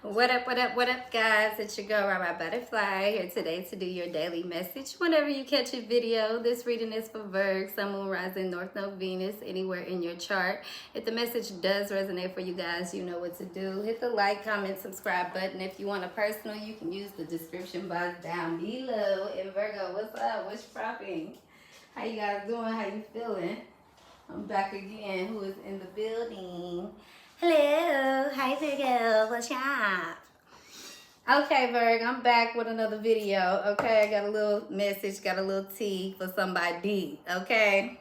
What up, what up, what up, guys? It's your girl, Rara Butterfly, here today to do your daily message. Whenever you catch a video, this reading is for Virgo, Sun, Moon, Rising, North Node, Venus, anywhere in your chart. If the message does resonate for you guys, you know what to do. Hit the like, comment, subscribe button. If you want a personal, you can use the description box down below. And Virgo, what's up? What's popping? How you guys doing? How you feeling? I'm back again. Who is in the building? Hello, hi Virgo, what's up? Okay, Virg, I'm back with another video. Okay, I got a little message, got a little tea for somebody. Okay.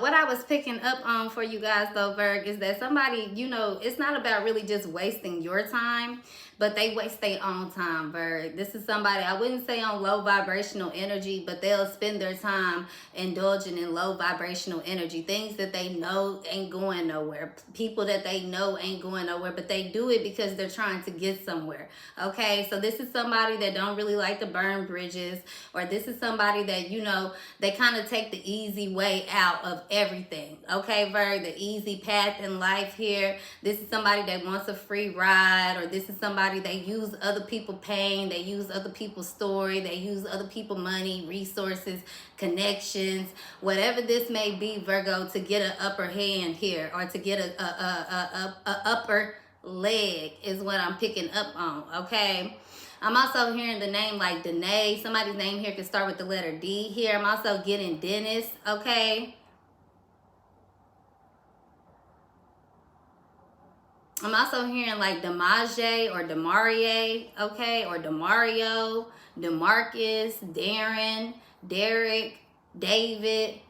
What I was picking up on for you guys though, Virg, is that somebody, you know, it's not about really just wasting your time, but they waste their own time, Virg. This is somebody, I wouldn't say on low vibrational energy, but they'll spend their time indulging in low vibrational energy. Things that they know ain't going nowhere. People that they know ain't going nowhere, but they do it because they're trying to get somewhere. Okay, so this is somebody that don't really like to burn bridges, or this is somebody that, you know, they kind of take the easy way out of everything. Okay, Virg, the easy path in life here. This is somebody that wants a free ride, or this is somebody that use other people's pain, they use other people's story, they use other people's money, resources, connections, whatever this may be, Virgo, to get an upper hand here, or to get a upper leg is what I'm picking up on. Okay. I'm also hearing the name like Danae. Somebody's name here could start with the letter D here. I'm also getting Dennis, okay? I'm also hearing like Demaje or Demarie, okay? Or Demario, Demarcus, Darren, Derek, David,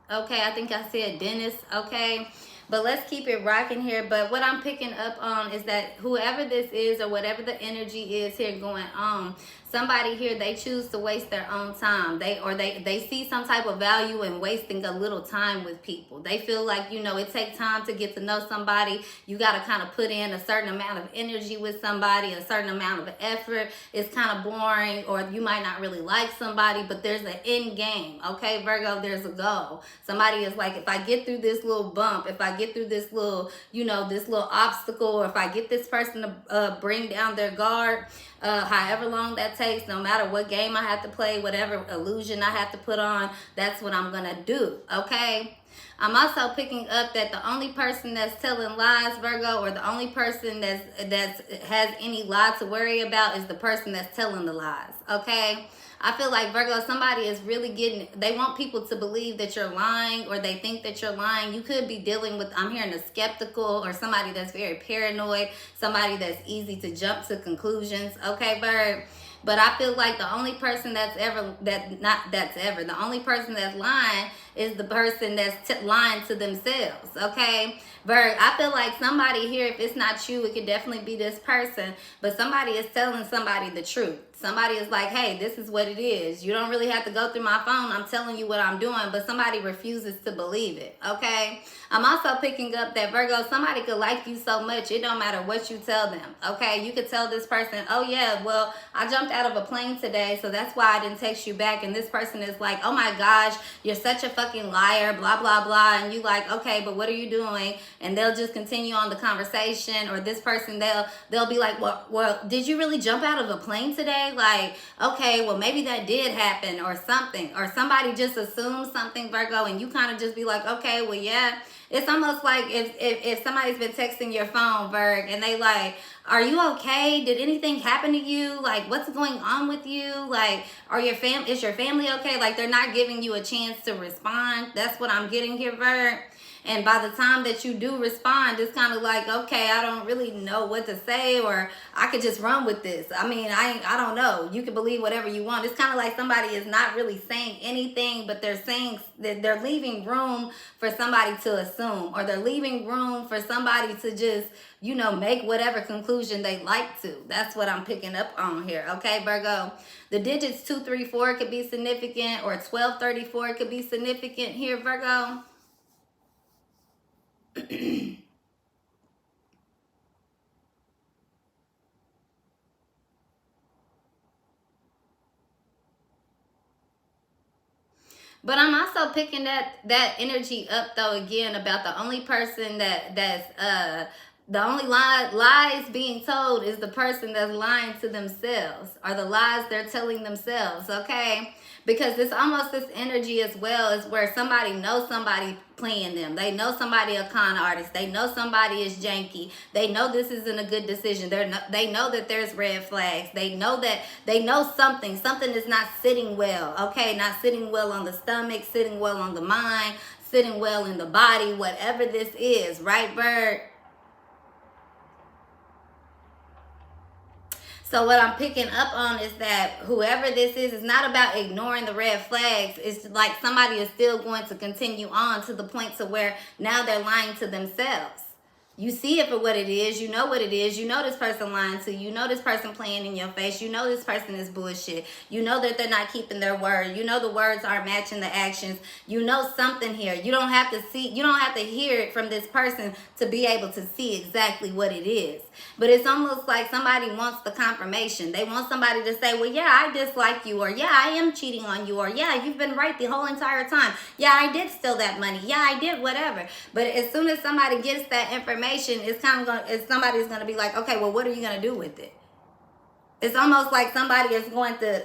okay? I think I said Dennis, okay? But let's keep it rocking here. But what I'm picking up on is that whoever this is, or whatever the energy is here going on, somebody here, they choose to waste their own time. They see some type of value in wasting a little time with people. They feel like, you know, it takes time to get to know somebody. You got to kind of put in a certain amount of energy with somebody, a certain amount of effort. It's kind of boring, or you might not really like somebody, but there's an end game. Okay, Virgo, there's a goal. Somebody is like, if I get through this little bump, if I get through this little, you know, this little obstacle, or if I get this person to bring down their guard, however long that takes, no matter what game I have to play, whatever illusion I have to put on, that's what I'm gonna do. Okay. I'm also picking up that the only person that's telling lies, Virgo, or the only person that's has any lie to worry about is the person that's telling the lies. Okay. I feel like, Virgo, somebody is really getting, they want people to believe that you're lying, or they think that you're lying. You could be dealing with, I'm hearing a skeptical, or somebody that's very paranoid, somebody that's easy to jump to conclusions. Okay, Virgo? But I feel like the only person the only person that's lying is the person that's lying to themselves, okay? Virg, I feel like somebody here, if it's not you, it could definitely be this person, but somebody is telling somebody the truth. Somebody is like, hey, this is what it is. You don't really have to go through my phone. I'm telling you what I'm doing, but somebody refuses to believe it, okay? I'm also picking up that, Virgo, somebody could like you so much, it don't matter what you tell them, okay? You could tell this person, oh yeah, well, I jumped out of a plane today, so that's why I didn't text you back, and this person is like, oh my gosh, you're such a fucking liar, blah, blah, blah, and you like, okay, but what are you doing? And they'll just continue on the conversation, or this person, they'll be like, well, did you really jump out of a plane today? Like, okay, well, maybe that did happen, or something, or somebody just assumes something, Virgo, and you kind of just be like, okay, well, yeah. It's almost like if somebody's been texting your phone, Virg, and they like, are you okay? Did anything happen to you? Like, what's going on with you? Like, is your family okay? Like, they're not giving you a chance to respond. That's what I'm getting here, Virg. And by the time that you do respond, it's kind of like, okay, I don't really know what to say, or I could just run with this. I mean, I don't know. You can believe whatever you want. It's kind of like somebody is not really saying anything, but they're saying that they're leaving room for somebody to assume, or they're leaving room for somebody to just, you know, make whatever conclusion they like to. That's what I'm picking up on here. Okay, Virgo? The digits 234 could be significant, or 1234 could be significant here, Virgo. But I'm also picking that energy up though again about the only person that's the only lies being told is the person that's lying to themselves, or the lies they're telling themselves, okay? Because it's almost this energy as well as where somebody knows somebody playing them. They know somebody a con artist. They know somebody is janky. They know this isn't a good decision. They know that there's red flags. They know something. Something is not sitting well, okay? Not sitting well on the stomach, sitting well on the mind, sitting well in the body, whatever this is, right, Bird? So what I'm picking up on is that whoever this is not about ignoring the red flags. It's like somebody is still going to continue on to the point to where now they're lying to themselves. You see it for what it is. You know what it is. You know this person lying to you. You know this person playing in your face. You know this person is bullshit. You know that they're not keeping their word. You know the words aren't matching the actions. You know something here. You don't have to see, you don't have to hear it from this person to be able to see exactly what it is. But it's almost like somebody wants the confirmation. They want somebody to say, well, yeah, I dislike you, or yeah, I am cheating on you, or yeah, you've been right the whole entire time. Yeah, I did steal that money. Yeah, I did whatever. But as soon as somebody gets that information, it's kind of somebody's going to be like, okay, well, what are you going to do with it? It's almost like somebody is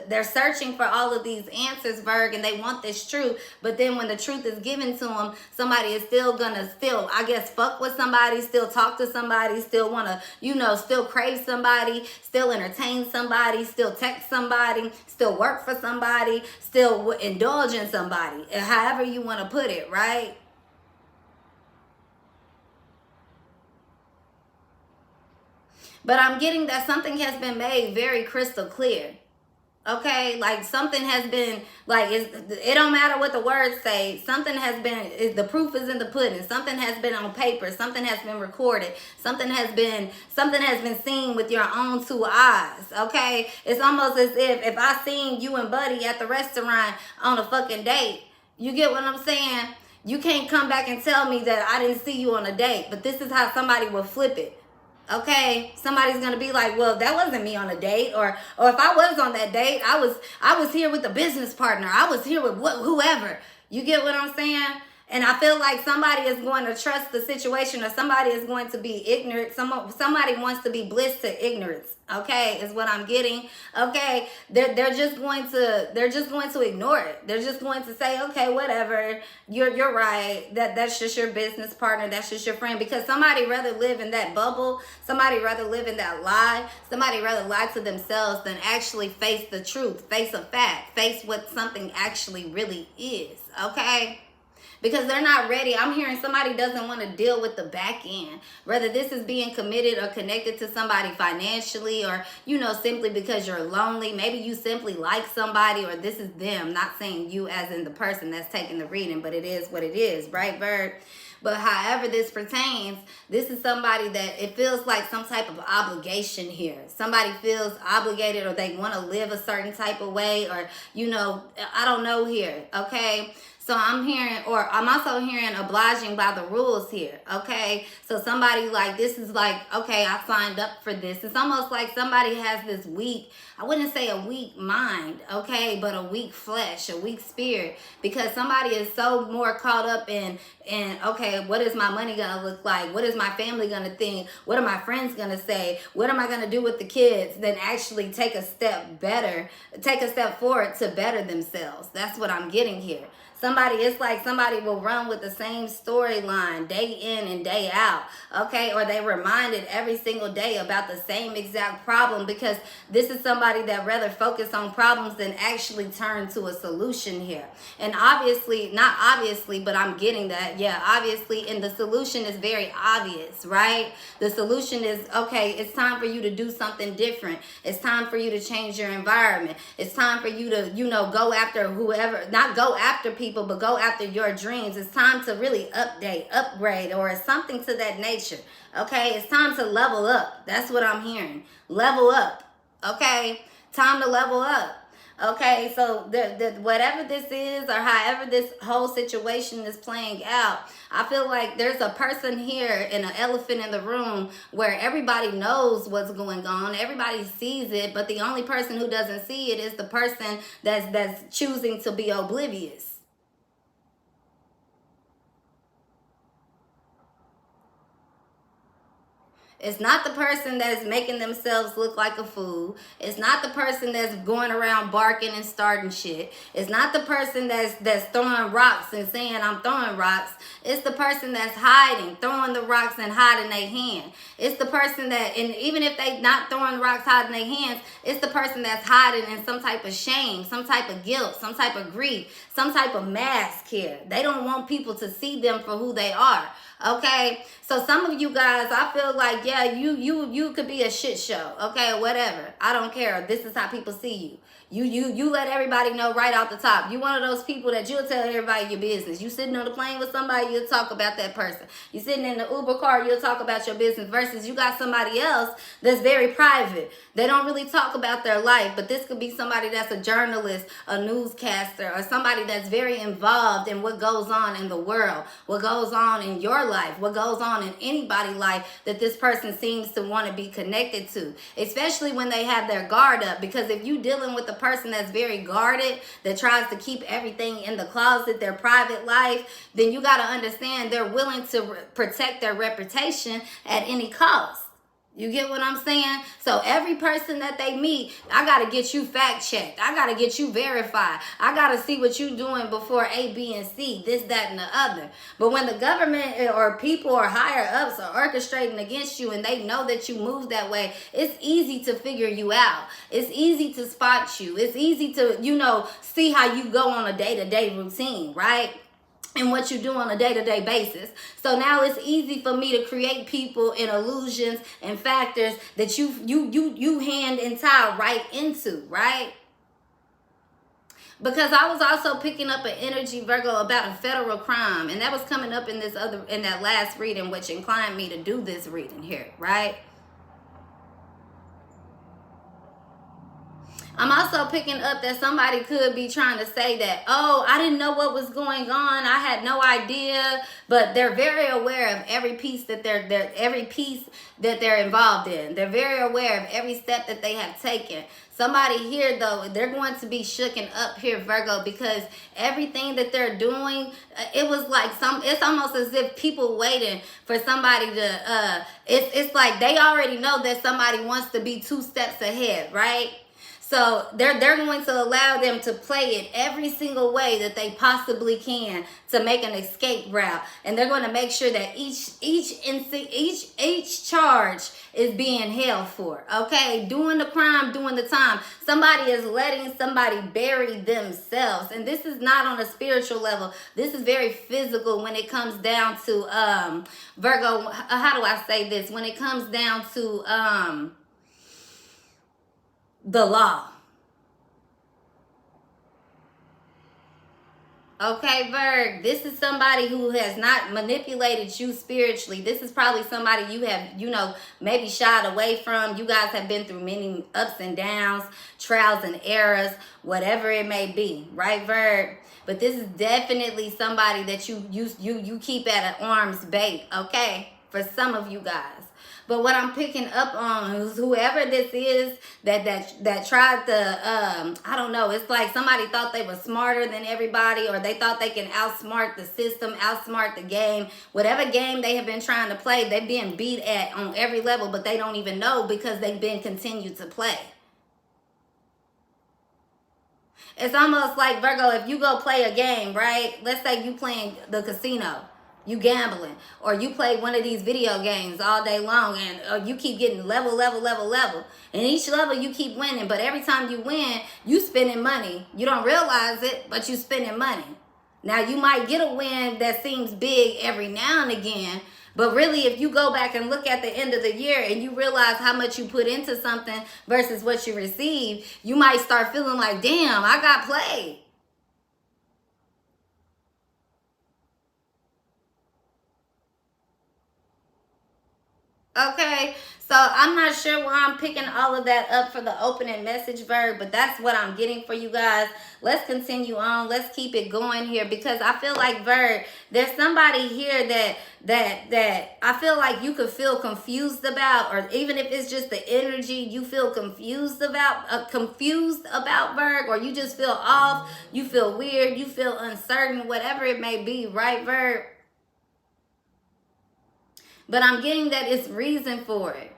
they're searching for all of these answers, Virg, and they want this truth. But then when the truth is given to them, somebody is still gonna I guess, fuck with somebody, still talk to somebody, still want to, still crave somebody, still entertain somebody, still text somebody, still work for somebody, still indulge in somebody, however you want to put it, right? But I'm getting that something has been made very crystal clear. Okay, like something has been, like, it don't matter what the words say. Something has been, the proof is in the pudding. Something has been on paper. Something has been recorded. Something has been seen with your own two eyes. Okay, it's almost as if I seen you and Buddy at the restaurant on a fucking date. You get what I'm saying? You can't come back and tell me that I didn't see you on a date. But this is how somebody will flip it. Okay, somebody's gonna be like, well, that wasn't me on a date, or if I was on that date, I was here with a business partner, I was here with whoever. You get what I'm saying? And I feel like somebody is going to trust the situation, or somebody is going to be ignorant. Somebody wants to be bliss to ignorance. Okay, is what I'm getting. Okay, they're just going to ignore it. They're just going to say, okay, whatever. You're right. That's just your business partner. That's just your friend. Because somebody rather live in that bubble. Somebody rather live in that lie. Somebody rather lie to themselves than actually face the truth, face a fact, face what something actually really is. Okay. Because they're not ready. I'm hearing somebody doesn't want to deal with the back end. Whether this is being committed or connected to somebody financially, or, simply because you're lonely. Maybe you simply like somebody, or this is them. Not saying you as in the person that's taking the reading, but it is what it is, right, Bird? But however this pertains, this is somebody that it feels like some type of obligation here. Somebody feels obligated, or they want to live a certain type of way, or, I don't know here, okay? So I'm also hearing obliging by the rules here, okay? So somebody like, this is like, okay, I signed up for this. It's almost like somebody has this weak, I wouldn't say a weak mind, okay, but a weak flesh, a weak spirit, because somebody is so more caught up in okay, what is my money gonna look like? What is my family gonna think? What are my friends gonna say? What am I gonna do with the kids? Then actually take a step forward to better themselves. That's what I'm getting here. It's like somebody will run with the same storyline day in and day out, okay? Or they reminded every single day about the same exact problem, because this is somebody that rather focus on problems than actually turn to a solution here. And not obviously, but I'm getting that, yeah, obviously, and the solution is very obvious, right? The solution is, okay, it's time for you to do something different. It's time for you to change your environment. It's time for you to, go after whoever, not go after people, but go after your dreams. It's time to really upgrade, or something to that nature. Okay, it's time to level up. That's what I'm hearing. Level up. Okay, time to level up. Okay, so whatever this is, or however this whole situation is playing out, I feel like there's a person here, and an elephant in the room, where everybody knows what's going on. Everybody sees it, but the only person who doesn't see it is the person that's choosing to be oblivious. It's not the person that's making themselves look like a fool. It's not the person that's going around barking and starting shit. It's not the person that's throwing rocks and saying I'm throwing rocks. It's the person that's hiding, throwing the rocks and hiding their hand. It's the person that, and even if they not throwing rocks, hiding their hands, it's the person that's hiding in some type of shame, some type of guilt, some type of grief, some type of mask here. They don't want people to see them for who they are. Okay, so some of you guys, I feel like, yeah, you could be a shit show, okay, or whatever. I don't care. This is how people see you. You let everybody know right off the top. You one of those people that you'll tell everybody your business. You sitting on the plane with somebody, you'll talk about that person. You sitting in the Uber car, you'll talk about your business, versus you got somebody else that's very private. They don't really talk about their life, but this could be somebody that's a journalist, a newscaster, or somebody that's very involved in what goes on in the world, what goes on in your life, what goes on in anybody's life that this person seems to want to be connected to, especially when they have their guard up. Because if you dealing with a person that's very guarded, that tries to keep everything in the closet, their private life, then you got to understand they're willing to protect their reputation at any cost. You get what I'm saying? So every person that they meet, I got to get you fact checked. I got to get you verified. I got to see what you're doing before A, B, and C, this, that, and the other. But when the government or people or higher ups are orchestrating against you and they know that you move that way, it's easy to figure you out. It's easy to spot you. It's easy to, see how you go on a day-to-day routine, right? And what you do on a day-to-day basis. So now it's easy for me to create people and illusions and factors that you hand and tie right into, right? Because I was also picking up an energy, Virgo, about a federal crime, and that was coming up in that last reading, which inclined me to do this reading here, right? I'm also picking up that somebody could be trying to say that, oh, I didn't know what was going on. I had no idea. But they're very aware of every piece that they're involved in. They're very aware of every step that they have taken. Somebody here, though, they're going to be shooken up here, Virgo, because everything that they're doing, it was like it's almost as if people waiting for somebody to, it's like they already know that somebody wants to be 2 steps ahead, right? So they're going to allow them to play it every single way that they possibly can to make an escape route, and they're going to make sure that each charge is being held for. Okay, doing the crime, doing the time. Somebody is letting somebody bury themselves, and this is not on a spiritual level. This is very physical when it comes down to Virgo. How do I say this? When it comes down to the law. Okay, Virg, this is somebody who has not manipulated you spiritually. This is probably somebody you have, maybe shied away from. You guys have been through many ups and downs, trials and errors, whatever it may be, right, Virg? But this is definitely somebody that you keep at an arm's bait, okay, for some of you guys. But what I'm picking up on is whoever this is that tried to, I don't know, it's like somebody thought they were smarter than everybody, or they thought they can outsmart the system, outsmart the game. Whatever game they have been trying to play, they're being beat at on every level, but they don't even know because they've been continued to play. It's almost like, Virgo, if you go play a game, right? Let's say you playing the casino. You gambling, or you play one of these video games all day long, and you keep getting level. And each level you keep winning, but every time you win, you spending money. You don't realize it, but you spending money. Now, you might get a win that seems big every now and again, but really, if you go back and look at the end of the year and you realize how much you put into something versus what you received, you might start feeling like, damn, I got played. Okay, so I'm not sure why I'm picking all of that up for the opening message, Virg, but that's what I'm getting for you guys. Let's continue on. Let's keep it going here, because I feel like, Virg, there's somebody here that I feel like you could feel confused about, or even if it's just the energy you feel confused about, Virg, or you just feel off, you feel weird, you feel uncertain, whatever it may be, right, Virg? But I'm getting that it's reason for it.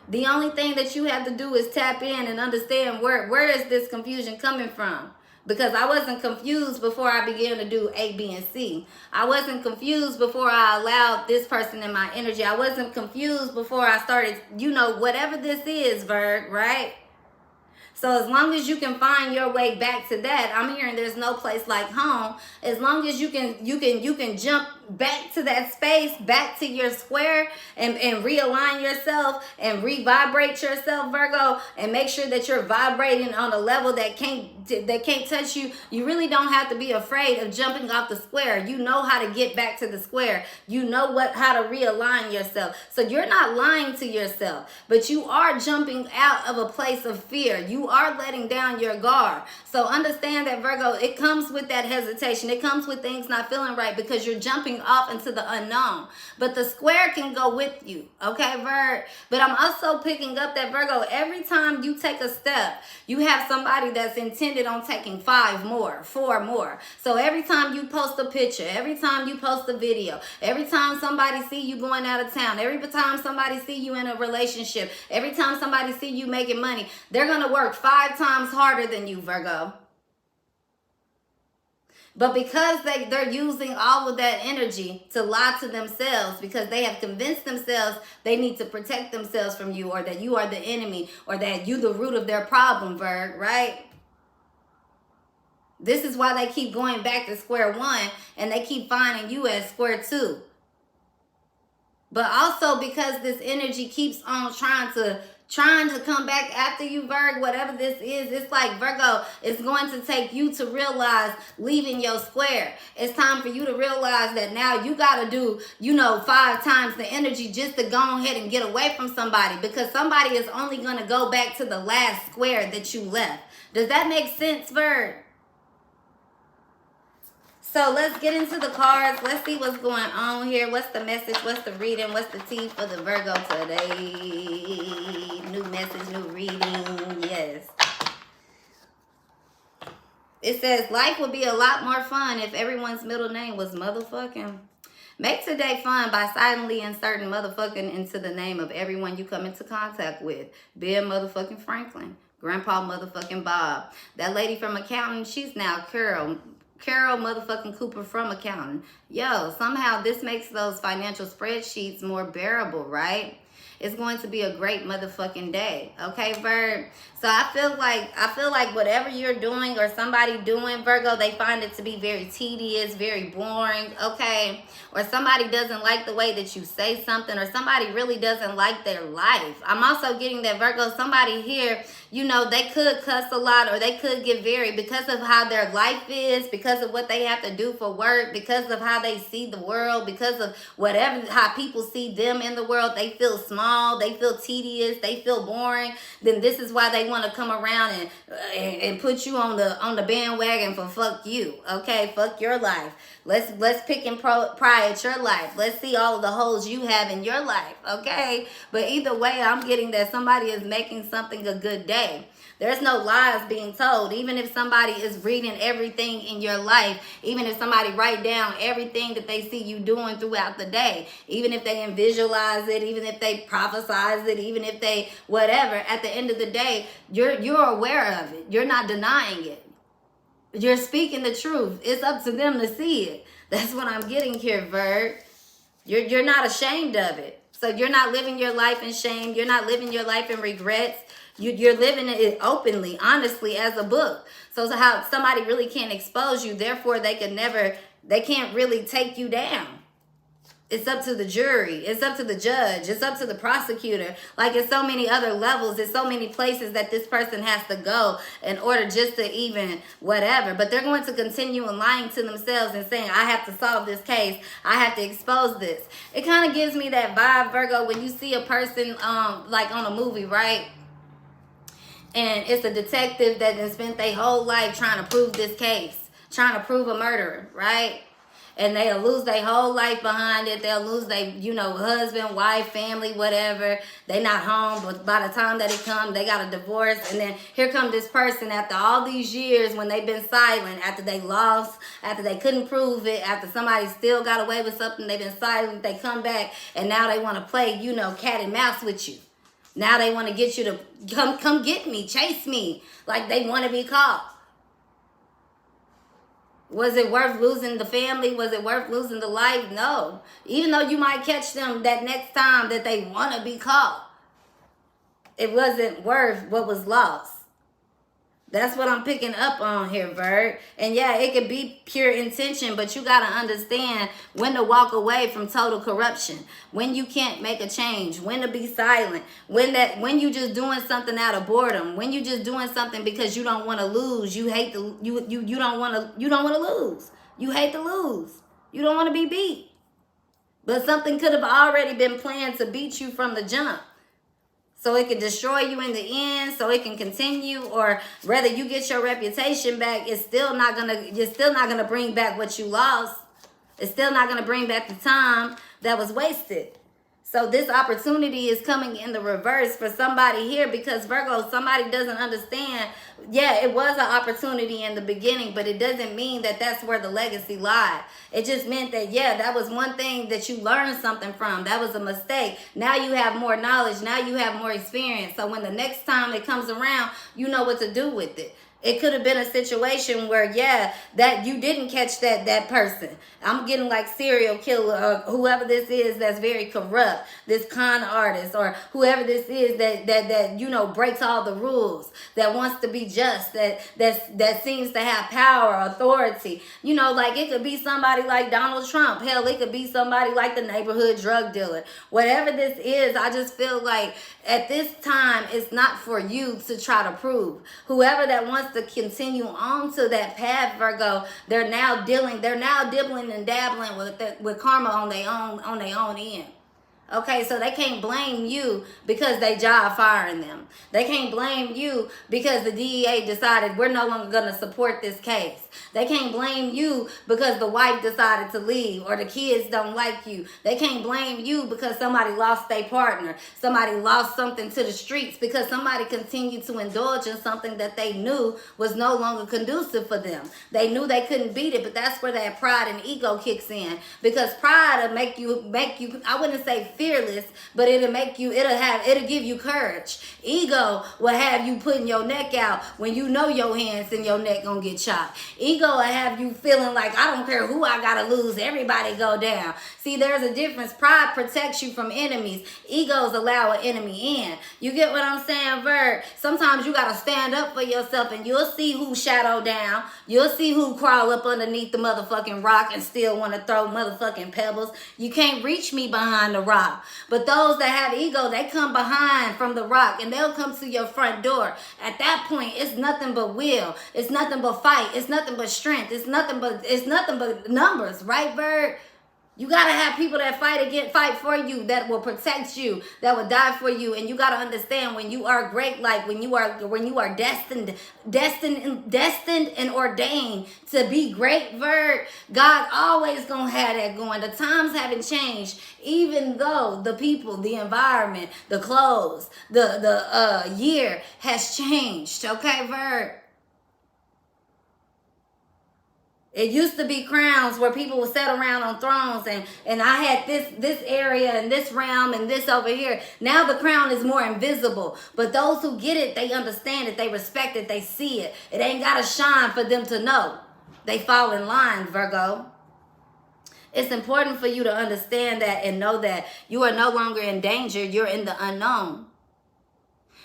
The only thing that you have to do is tap in and understand where is this confusion coming from. Because I wasn't confused before I began to do A, B, and C. I wasn't confused before I allowed this person in my energy. I wasn't confused before I started, you know, whatever this is, Virg, right? So as long as you can find your way back to that, I'm hearing there's no place like home. As long as you can jump back to that space, back to your square, and realign yourself and revibrate yourself, Virgo, and make sure that you're vibrating on a level that can't touch you. You really don't have to be afraid of jumping off the square. You know how to get back to the square. You know how to realign yourself. So you're not lying to yourself, but you are jumping out of a place of fear. You are letting down your guard. So understand that, Virgo, it comes with that hesitation. It comes with things not feeling right because you're jumping off into the unknown. But the square can go with you, okay, Virg? But I'm also picking up that, Virgo, every time you take a step, you have somebody that's intended on taking 5 more, 4 more. So every time you post a picture, every time you post a video, every time somebody see you going out of town, every time somebody see you in a relationship, every time somebody see you making money, they're going to work 5 times harder than you, Virgo. But because they're using all of that energy to lie to themselves, because they have convinced themselves they need to protect themselves from you, or that you are the enemy, or that you the root of their problem, Virg, right? This is why they keep going back to square one, and they keep finding you at square 2. But also because this energy keeps on trying to come back after you, Virg, whatever this is, it's like, Virgo, it's going to take you to realize leaving your square. It's time for you to realize that now you got to do, 5 times the energy just to go ahead and get away from somebody, because somebody is only going to go back to the last square that you left. Does that make sense, Virg? So let's get into the cards. Let's see what's going on here. What's the message? What's the reading? What's the tea for the Virgo today? New message, new reading. Yes. It says, life would be a lot more fun if everyone's middle name was motherfucking. Make today fun by silently inserting motherfucking into the name of everyone you come into contact with. Bill motherfucking Franklin. Grandpa motherfucking Bob. That lady from accounting, she's now Carol motherfucking Cooper from accounting. Yo, somehow this makes those financial spreadsheets more bearable, right? It's going to be a great motherfucking day. Okay, Virg? So I feel like whatever you're doing or somebody doing, Virgo, they find it to be very tedious, very boring, okay? Or somebody doesn't like the way that you say something, or somebody really doesn't like their life. I'm also getting that, Virgo, somebody here, they could cuss a lot, or they could get very, because of how their life is, because of what they have to do for work, because of how they see the world, because of whatever, how people see them in the world. They feel small, they feel tedious, they feel boring. Then this is why they want to come around and put you on the bandwagon for fuck you, okay? Fuck your life. Let's pick and pry at your life. Let's see all of the holes you have in your life, okay? But either way, I'm getting that somebody is making something a good day. There's no lies being told. Even if somebody is reading everything in your life, even if somebody write down everything that they see you doing throughout the day, even if they visualize it, even if they prophesize it, even if they whatever, at the end of the day, you're aware of it. You're not denying it. You're speaking the truth. It's up to them to see it. That's what I'm getting here, Virg. You're not ashamed of it. So you're not living your life in shame. You're not living your life in regrets. You're living it openly, honestly, as a book. So how somebody really can't expose you, therefore they can't really take you down. It's up to the jury. It's up to the judge. It's up to the prosecutor. Like, it's so many other levels. There's so many places that this person has to go in order just to even whatever. But they're going to continue lying to themselves and saying, I have to solve this case. I have to expose this. It kind of gives me that vibe, Virgo, when you see a person like on a movie, right? And it's a detective that has spent their whole life trying to prove this case, trying to prove a murderer, right? and they'll lose their whole life behind it. They'll lose their, you know, husband, wife, family, whatever. They not home, but by the time that it comes, they got a divorce. And then here comes this person after all these years when they've been silent, after they lost, after they couldn't prove it, after somebody still got away with something, they've been silent, they come back, and now they want to play, you know, cat and mouse with you. Now they want to get you to come get me, chase me, like they want to be caught. Was it worth losing the family? Was it worth losing the life? No. Even though you might catch them that next time that they want to be caught, it wasn't worth what was lost. That's what I'm picking up on here, Virg. And yeah, it could be pure intention, but you got to understand when to walk away from total corruption, when you can't make a change, when to be silent, when you just doing something out of boredom, when you just doing something because you don't want to lose. You hate to you don't want to lose. You hate to lose. You don't want to be beat. But something could have already been planned to beat you from the jump. So it can destroy you in the end, so it can continue, or whether you get your reputation back, you're still not gonna bring back what you lost. It's still not gonna bring back the time that was wasted. So this opportunity is coming in the reverse for somebody here, because Virgo, somebody doesn't understand. Yeah, it was an opportunity in the beginning, but it doesn't mean that that's where the legacy lied. It just meant that, yeah, that was one thing that you learned something from. That was a mistake. Now you have more knowledge. Now you have more experience. So when the next time it comes around, you know what to do with it. It could have been a situation where, yeah, that you didn't catch that person. I'm getting like serial killer or whoever this is that's very corrupt, this con artist, or whoever this is that you know breaks all the rules, that wants to be just, that seems to have power, authority. You know, like it could be somebody like Donald Trump. Hell, it could be somebody like the neighborhood drug dealer. Whatever this is, I just feel like at this time it's not for you to try to prove. Whoever that wants to continue on to that path, Virgo, they're now dibbling and dabbling with karma on their own end. Okay, so they can't blame you because they job firing them. They can't blame you because the DEA decided we're no longer going to support this case. They can't blame you because the wife decided to leave or the kids don't like you. They can't blame you because somebody lost their partner. Somebody lost something to the streets because somebody continued to indulge in something that they knew was no longer conducive for them. They knew they couldn't beat it, but that's where that pride and ego kicks in, because pride will make you, I wouldn't say fearless, but it'll give you courage. Ego will have you putting your neck out when you know your hands and your neck gonna get chopped. Ego will have you feeling like, I don't care who I gotta lose, everybody go down. See, there's a difference. Pride protects you from enemies. Egos allow an enemy in. You get what I'm saying, Virg? Sometimes you gotta stand up for yourself, and you'll see who shadow down. You'll see who crawl up underneath the motherfucking rock and still want to throw motherfucking pebbles. You can't reach me behind the rock. But those that have ego, they come behind from the rock and they'll come to your front door. At that point, it's nothing but will. It's nothing but fight. It's nothing but strength. It's nothing but numbers, right, Virg? You gotta have people that fight for you, that will protect you, that will die for you. And you gotta understand, when you are great, like when you are destined and ordained to be great, Virg, God always gonna have that going. The times haven't changed, even though the people, the environment, the clothes, the year has changed. Okay, Virg? It used to be crowns where people would sit around on thrones, and I had this area and this realm and this over here. Now the crown is more invisible. But those who get it, they understand it, they respect it, they see it. It ain't got to shine for them to know. They fall in line, Virgo. It's important for you to understand that and know that you are no longer in danger. You're in the unknown.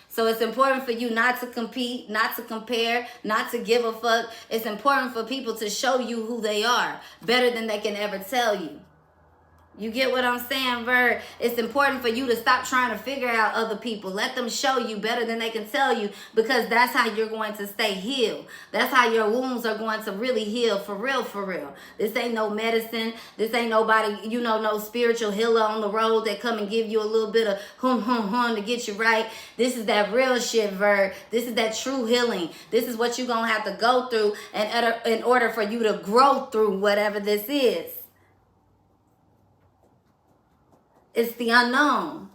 So it's important for you not to compete, not to compare, not to give a fuck. It's important for people to show you who they are better than they can ever tell you. You get what I'm saying, Virg? It's important for you to stop trying to figure out other people. Let them show you better than they can tell you, because that's how you're going to stay healed. That's how your wounds are going to really heal, for real, for real. This ain't no medicine. This ain't nobody, no spiritual healer on the road that come and give you a little bit of hum to get you right. This is that real shit, Virg. This is that true healing. This is what you're going to have to go through in order for you to grow through whatever this is. It's the unknown.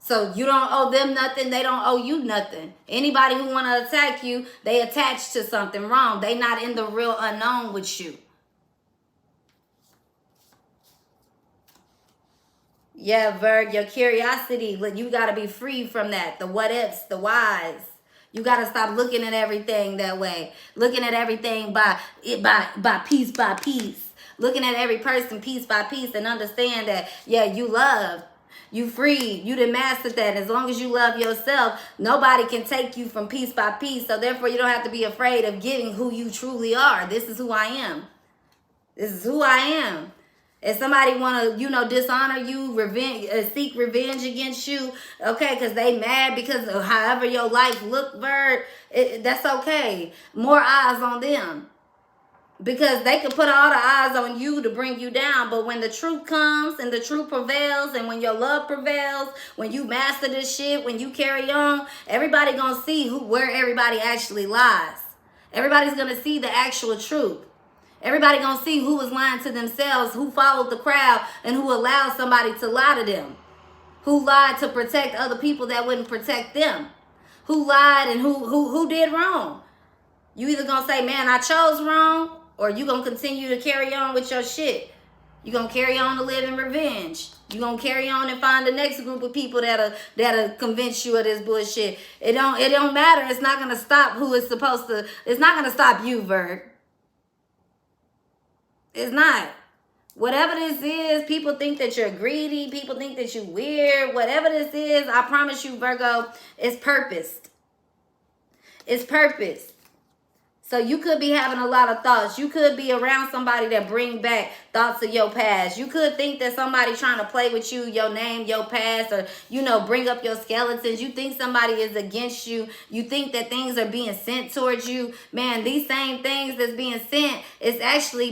So you don't owe them nothing. They don't owe you nothing. Anybody who want to attack you, they attached to something wrong. They not in the real unknown with you. Yeah, Virg, your curiosity, you got to be free from that. The what ifs, the whys. You got to stop looking at everything that way. Looking at everything by piece by piece. Looking at every person piece by piece and understand that, yeah, you love. You free. You done mastered that. As long as you love yourself, nobody can take you from piece by piece. So therefore, you don't have to be afraid of getting who you truly are. This is who I am. This is who I am. If somebody want to, dishonor you, seek revenge against you, okay, because they mad because of however your life look, Bird, that's okay. More eyes on them. Because they can put all the eyes on you to bring you down. But when the truth comes and the truth prevails and when your love prevails, when you master this shit, when you carry on, everybody gonna see where everybody actually lies. Everybody's gonna see the actual truth. Everybody gonna see who was lying to themselves, who followed the crowd, and who allowed somebody to lie to them. Who lied to protect other people that wouldn't protect them. Who lied and who did wrong. You either gonna say, man, I chose wrong, or you gonna continue to carry on with your shit. You gonna carry on to live in revenge. You gonna carry on and find the next group of people that'll convince you of this bullshit. It don't matter. It's not gonna stop who is supposed to. It's not gonna stop you, Virg. It's not. Whatever this is, people think that you're greedy. People think that you're weird. Whatever this is, I promise you, Virgo, it's purposed. It's purpose. So you could be having a lot of thoughts. You could be around somebody that bring back thoughts of your past. You could think that somebody trying to play with you, your name, your past, or, bring up your skeletons. You think somebody is against you. You think that things are being sent towards you. Man, these same things that's being sent is actually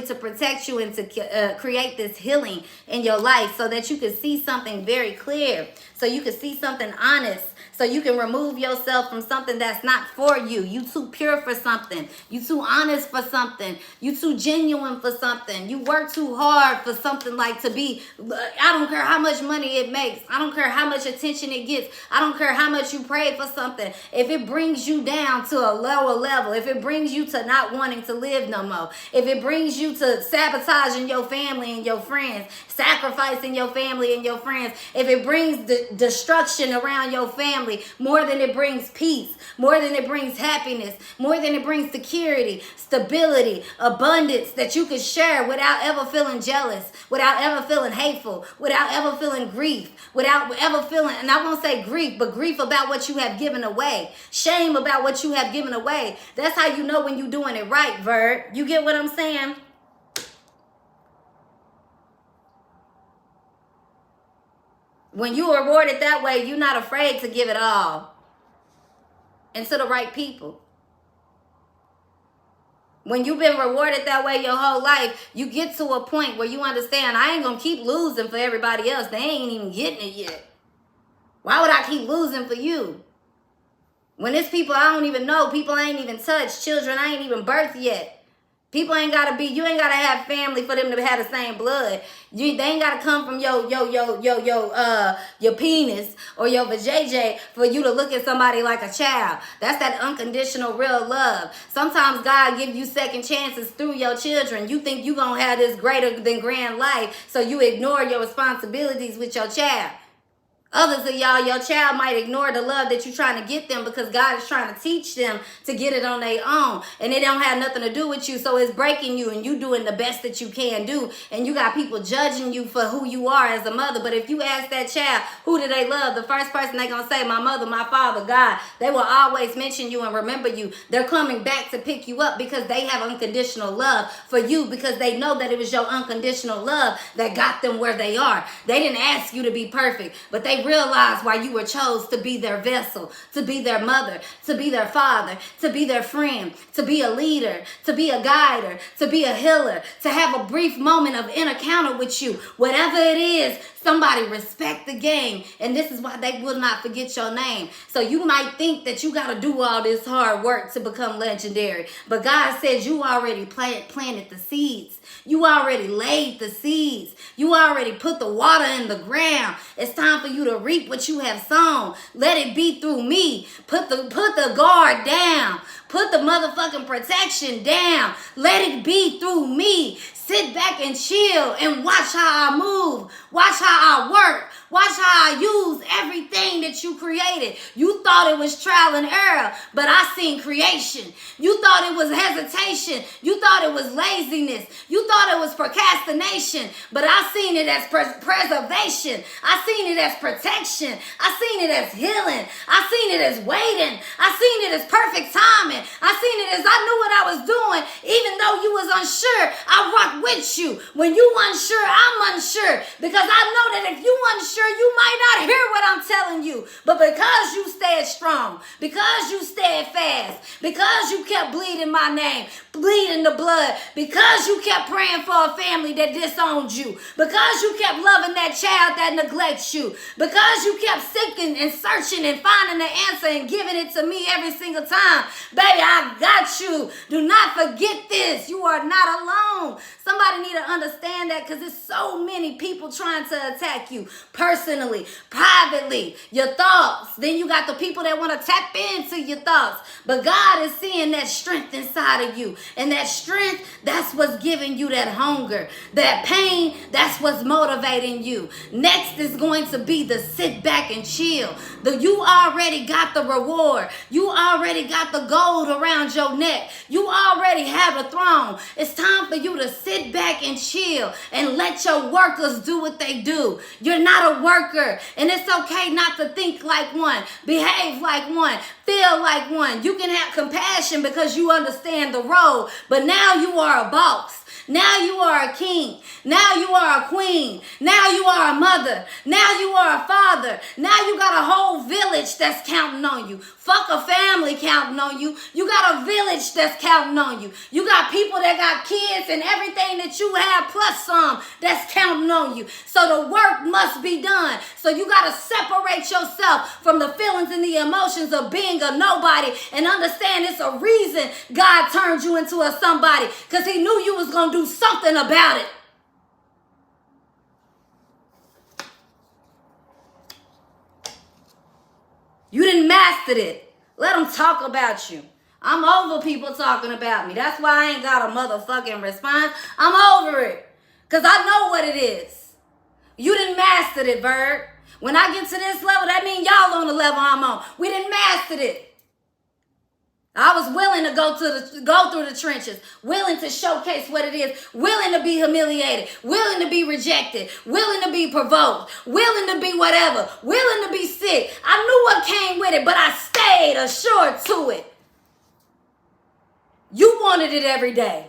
to protect you and to create this healing in your life so that you can see something very clear. So you can see something honest. So you can remove yourself from something that's not for you. You too pure for something. You too honest for something. You too genuine for something. You work too hard for something like to be, I don't care how much money it makes. I don't care how much attention it gets. I don't care how much you pray for something. If it brings you down to a lower level, if it brings you to not wanting to live no more, if it brings you to sabotaging your family and your friends, sacrificing your family and your friends, if it brings the destruction around your family, more than it brings peace, more than it brings happiness, more than it brings security, stability, abundance that you can share without ever feeling jealous, without ever feeling hateful, without ever feeling grief, without ever feeling, and I won't say grief, but grief about what you have given away, shame about what you have given away. That's how you know when you're doing it right, Virg. You get what I'm saying? When you are rewarded that way, you're not afraid to give it all. And to the right people. When you've been rewarded that way your whole life, you get to a point where you understand, I ain't going to keep losing for everybody else. They ain't even getting it yet. Why would I keep losing for you? When it's people I don't even know, people I ain't even touched, children I ain't even birthed yet. People ain't gotta be, you ain't gotta have family for them to have the same blood. They ain't gotta come from your penis or your vajayjay for you to look at somebody like a child. That's that unconditional real love. Sometimes God give you second chances through your children. You think you gonna have this greater than grand life, so you ignore your responsibilities with your child. Others of y'all, your child might ignore the love that you're trying to get them because God is trying to teach them to get it on their own. And it don't have nothing to do with you. So it's breaking you and you doing the best that you can do. And you got people judging you for who you are as a mother. But if you ask that child, who do they love? The first person they're going to say, my mother, my father, God. They will always mention you and remember you. They're coming back to pick you up because they have unconditional love for you because they know that it was your unconditional love that got them where they are. They didn't ask you to be perfect, but they they realized why you were chose to be their vessel, to be their mother, to be their father, to be their friend, to be a leader, to be a guider, to be a healer, to have a brief moment of encounter with you. Whatever it is, somebody respect the game. And this is why they will not forget your name. So you might think that you got to do all this hard work to become legendary. But God says you already planted the seeds. You already laid the seeds. You already put the water in the ground. It's time for you to reap what you have sown. Let it be through me. Put the guard down. Put the motherfucking protection down. Let it be through me. Sit back and chill and watch how I move. Watch how I work. Watch how I use everything that you created. You thought it was trial and error, but I seen creation. You thought it was hesitation. You thought it was laziness. You thought it was procrastination, but I seen it as preservation. I seen it as protection. I seen it as healing. I seen it as waiting. I seen it as perfect timing. I seen it as I knew what I was doing. Even though you was unsure, I rock with you. When you unsure, I'm unsure, because I know that if you unsure, you might not hear what I'm telling you. But because you stayed strong, because you stayed fast, because you kept bleeding my name, bleeding the blood, because you kept praying for a family that disowned you, because you kept loving that child that neglects you, because you kept seeking and searching and finding the answer and giving it to me every single time, baby, I got you. Do not forget this. You are not alone. Somebody need to understand that, because there's so many people trying to attack you personally, privately, your thoughts. Then you got the people that want to tap into your thoughts. But God is seeing that strength inside of you. And that strength, that's what's giving you that hunger. That pain, that's what's motivating you. Next is going to be the sit back and chill. You already got the reward. You already got the gold around your neck. You already have a throne. It's time for you to sit back and chill and let your workers do what they do. You're not a worker, and it's okay not to think like one, behave like one, feel like one. You can have compassion because you understand the role, but now you are a boss. Now you are a king. Now you are a queen. Now you are a mother. Now you are a father. Now you got a whole village that's counting on you. Fuck a family counting on you. You got a village that's counting on you. You got people that got kids and everything that you have plus some that's counting on you. So the work must be done. So you got to separate yourself from the feelings and the emotions of being a nobody and understand it's a reason God turned you into a somebody, because he knew you was going to do something about it. You didn't master it. Let them talk about you. I'm over people talking about me. That's why I ain't got a motherfucking response. I'm over it. Because I know what it is. You didn't master it, Bird. When I get to this level, that means y'all on the level I'm on. We didn't master it. I was willing to go through the trenches, willing to showcase what it is, willing to be humiliated, willing to be rejected, willing to be provoked, willing to be whatever, willing to be sick. I knew what came with it, but I stayed assured to it. You wanted it every day.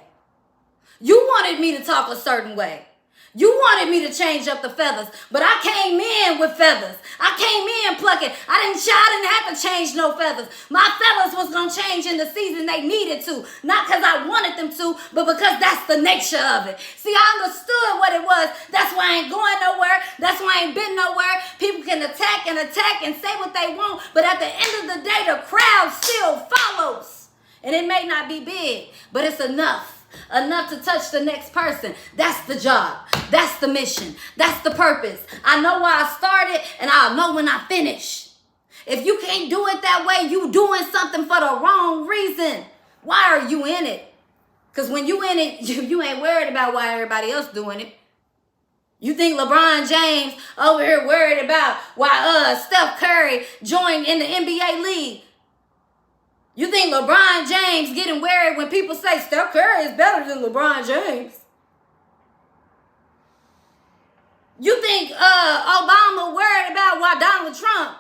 You wanted me to talk a certain way. You wanted me to change up the feathers, but I came in with feathers. I came in plucking. I didn't have to change no feathers. My feathers was going to change in the season they needed to, not because I wanted them to, but because that's the nature of it. See, I understood what it was. That's why I ain't going nowhere. That's why I ain't been nowhere. People can attack and say what they want, but at the end of the day, the crowd still follows. And it may not be big, but it's enough to touch the next person. That's the job. That's the mission. That's the purpose. I know why I started, and I'll know when I finish. If you can't do it that way, you doing something for the wrong reason. Why are you in it? Because when you in it, you ain't worried about why everybody else doing it. You think LeBron James over here worried about why Steph Curry joined in the NBA league? You think LeBron James getting worried when people say Steph Curry is better than LeBron James? You think Obama worried about why Donald Trump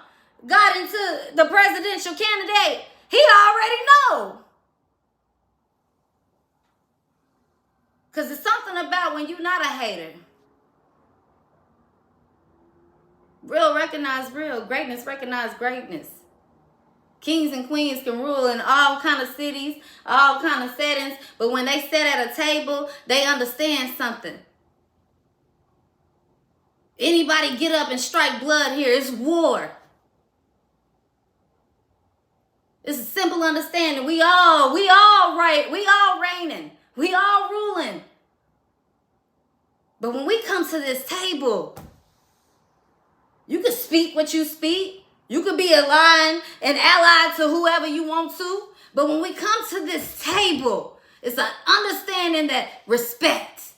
got into the presidential candidate? He already know. Because it's something about when you're not a hater. Real recognize real. Greatness recognize greatness. Kings and queens can rule in all kind of cities, all kind of settings, but when they sit at a table, they understand something. Anybody get up and strike blood here, it's war. It's a simple understanding. We all right, we all reigning, we all ruling. But when we come to this table, you can speak what you speak. You could be aligned and allied to whoever you want to. But when we come to this table, it's an understanding that respect.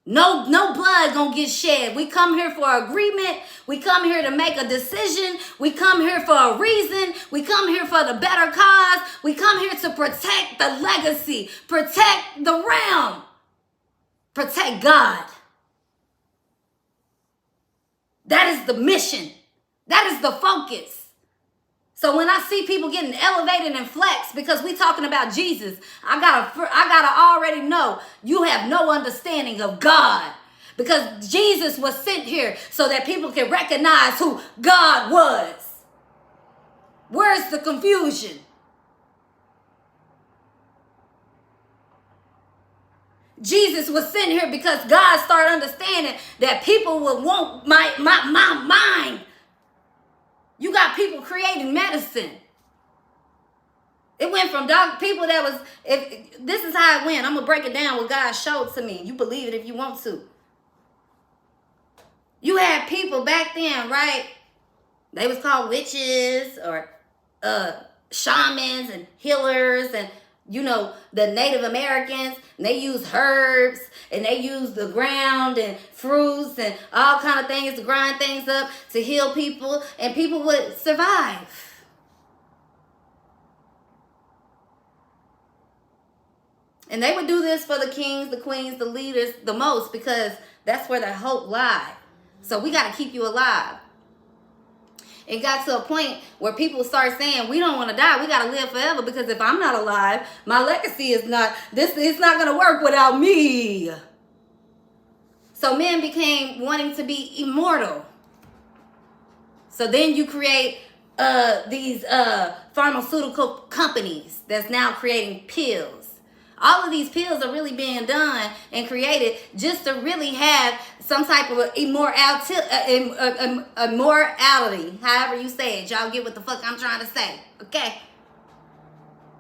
No blood gonna get shed. We come here for agreement. We come here to make a decision. We come here for a reason. We come here for the better cause. We come here to protect the legacy, protect the realm, protect God. That is the mission. That is the focus. So when I see people getting elevated and flexed because we talking about Jesus, I gotta already know you have no understanding of God. Because Jesus was sent here so that people can recognize who God was. Where's the confusion? Jesus was sent here because God started understanding that people would want my mind. You got people creating medicine. It went from people that was, this is how it went. I'm going to break it down what God showed to me. You believe it if you want to. You had people back then, right? They was called witches or shamans and healers and, you know, the Native Americans, and they use herbs, and they use the ground and fruits and all kind of things to grind things up to heal people, and people would survive. And they would do this for the kings, the queens, the leaders the most because that's where their hope lied. So we got to keep you alive. It got to a point where people start saying, we don't want to die. We got to live forever because if I'm not alive, my legacy is not, it's not going to work without me. So men became wanting to be immortal. So then you create these pharmaceutical companies that's now creating pills. All of these pills are really being done and created just to really have some type of immorality, however you say it. Y'all get what the fuck I'm trying to say, okay?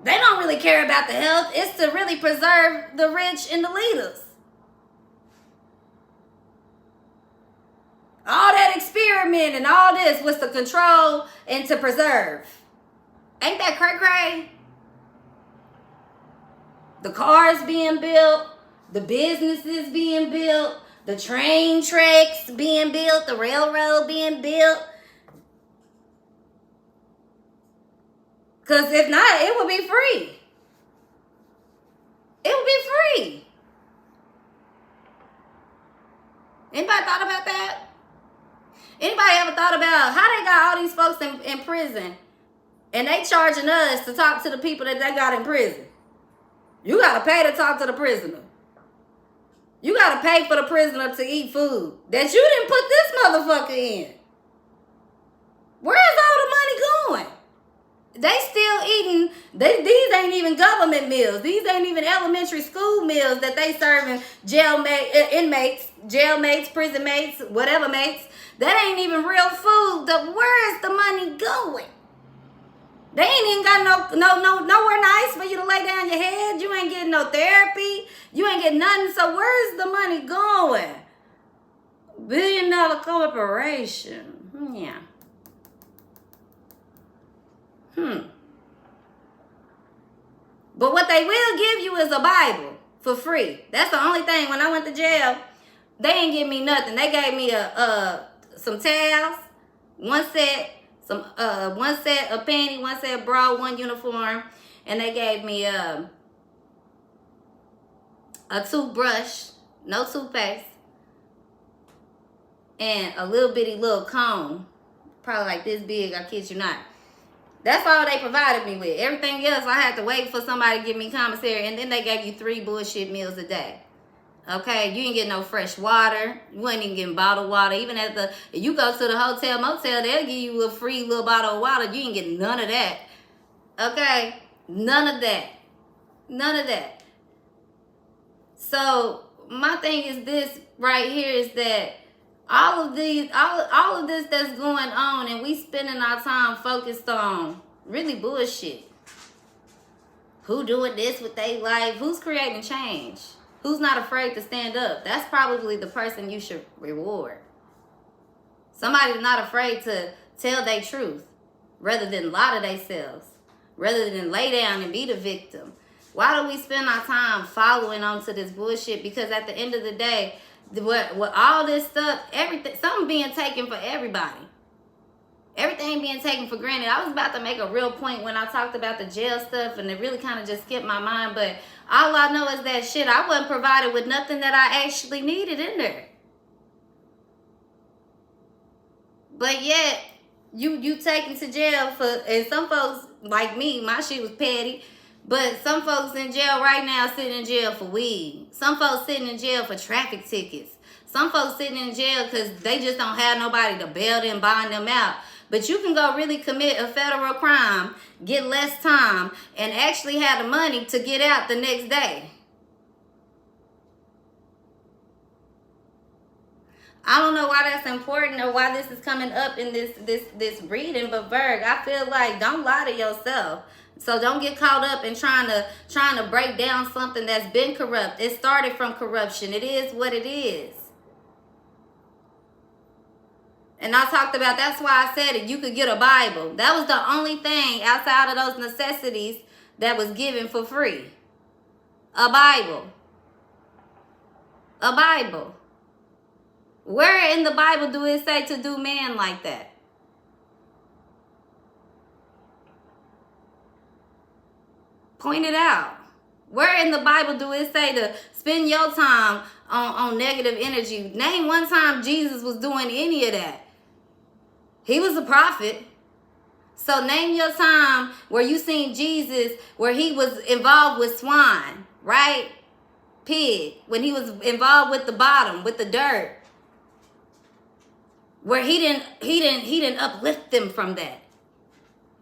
They don't really care about the health. It's to really preserve the rich and the leaders. All that experiment and all this was to control and to preserve. Ain't that cray-cray? The cars being built, the businesses being built, the train tracks being built, the railroad being built. Because if not, it would be free. It would be free. Anybody thought about that? Anybody ever thought about how they got all these folks in prison and they charging us to talk to the people that they got in prison? You got to pay to talk to the prisoner. You got to pay for the prisoner to eat food that you didn't put this motherfucker in. Where's all the money going? They still eating. These ain't even government meals. These ain't even elementary school meals that they serving inmates, jailmates, prison mates, whatever mates. That ain't even real food. Where is the money going? They ain't even got nowhere nice for you to lay down your head. You ain't getting no therapy. You ain't getting nothing. So where's the money going? $1 billion corporation. Yeah. But what they will give you is a Bible for free. That's the only thing. When I went to jail, they ain't give me nothing. They gave me some towels, one set of panty, one set of bra, one uniform, and they gave me a toothbrush, no toothpaste, and a little bitty little comb, probably like this big, I kid you not. That's all they provided me with. Everything else, I had to wait for somebody to give me commissary, and then they gave you 3 bullshit meals a day. Okay, you ain't getting no fresh water. You ain't even getting bottled water. Even at the, if you go to the hotel, motel, they'll give you a free little bottle of water. You ain't getting none of that. Okay, none of that. None of that. So my thing is this right here is that all of these, all of this that's going on, and we spending our time focused on really bullshit. Who doing this with their life? Who's creating change? Who's not afraid to stand up? That's probably the person you should reward. Somebody's not afraid to tell their truth rather than lie to themselves, rather than lay down and be the victim. Why do we spend our time following on to this bullshit? Because at the end of the day, with all this stuff, everything, something being taken for everybody. Everything being taken for granted. I was about to make a real point when I talked about the jail stuff, and it really kind of just skipped my mind. But all I know is that shit, I wasn't provided with nothing that I actually needed in there. But yet, you taken to jail for, and some folks like me, my shit was petty. But some folks in jail right now sitting in jail for weed. Some folks sitting in jail for traffic tickets. Some folks sitting in jail because they just don't have nobody to bail them, bond them out. But you can go really commit a federal crime, get less time, and actually have the money to get out the next day. I don't know why that's important or why this is coming up in this reading, but Virg, I feel like don't lie to yourself. So don't get caught up in trying to break down something that's been corrupt. It started from corruption. It is what it is. And I talked about, that's why I said it, you could get a Bible. That was the only thing outside of those necessities that was given for free. A Bible. A Bible. Where in the Bible do it say to do man like that? Point it out. Where in the Bible do it say to spend your time on negative energy? Name one time Jesus was doing any of that. He was a prophet. So name your time where you seen Jesus, where he was involved with swine, right? Pig. When he was involved with the bottom, with the dirt. Where he didn't uplift them from that.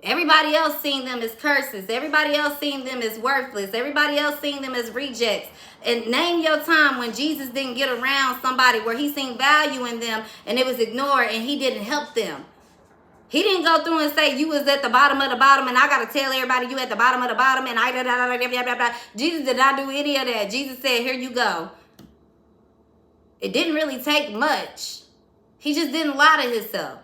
Everybody else seen them as curses. Everybody else seen them as worthless. Everybody else seen them as rejects. And name your time when Jesus didn't get around somebody where he seen value in them and it was ignored and he didn't help them. He didn't go through and say you was at the bottom of the bottom and I got to tell everybody you at the bottom of the bottom and Jesus did not do any of that. Jesus said, here you go. It didn't really take much. He just didn't lie to himself.